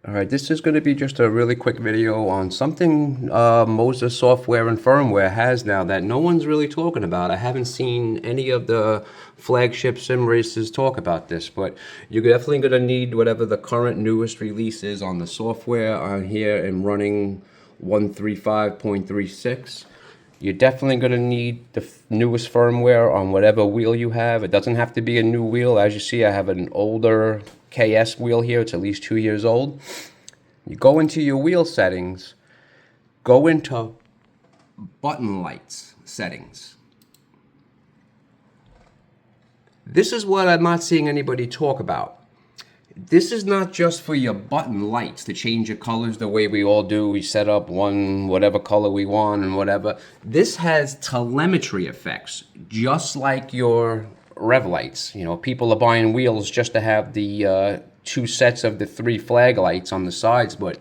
All right, this is going to be just a really quick video on something Moza software and firmware has now that no one's really talking about. I haven't seen any of the flagship sim races talk about this, but you're definitely going to need whatever the current newest release is on the software on here and running 135.36. You're definitely going to need the newest firmware on whatever wheel you have. It doesn't have to be a new wheel. As you see, I have an older KS wheel here. It's at least 2 years old. You go into your wheel settings, go into button lights settings. This is what I'm not seeing anybody talk about. This is not just for your button lights to change your colors the way we all do. We set up one whatever color we want and whatever. This has telemetry effects, just like your rev lights. You know, people are buying wheels just to have the 2 sets of the 3 flag lights on the sides, but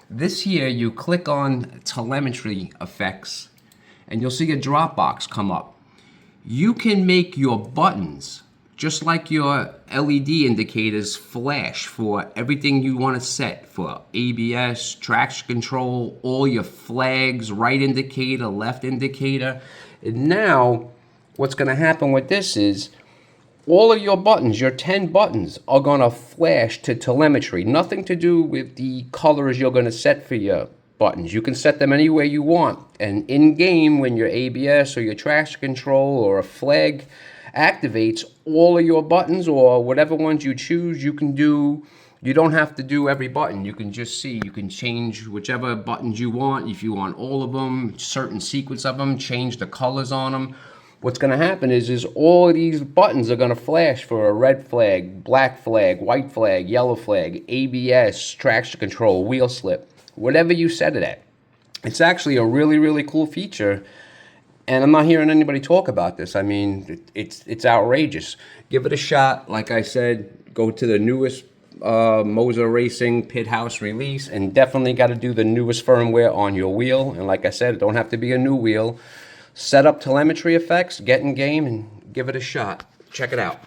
this here, you click on telemetry effects and you'll see a drop box come up. You can make your buttons just like your LED indicators flash for everything you want to set for ABS, traction control, all your flags, right indicator, left indicator. And now what's going to happen with this is all of your buttons, your 10 buttons, are going to flash to telemetry. Nothing to do with the colors you're going to set for your buttons. You can set them any way you want. And in-game, when your ABS or your traction control or a flag activates, all of your buttons or whatever ones you choose, you can do. You don't have to do every button. You can just see, you can change whichever buttons you want. If you want all of them, certain sequence of them, change the colors on them. What's going to happen is all of these buttons are going to flash for a red flag, black flag, white flag, yellow flag, ABS, traction control, wheel slip, whatever you set it at. It's actually a really, really cool feature, and I'm not hearing anybody talk about this. I mean, it's outrageous. Give it a shot. Like I said, go to the newest Moza Racing Pithouse release, and definitely got to do the newest firmware on your wheel. And like I said, it don't have to be a new wheel. Set up telemetry effects, get in game, and give it a shot. Check it out.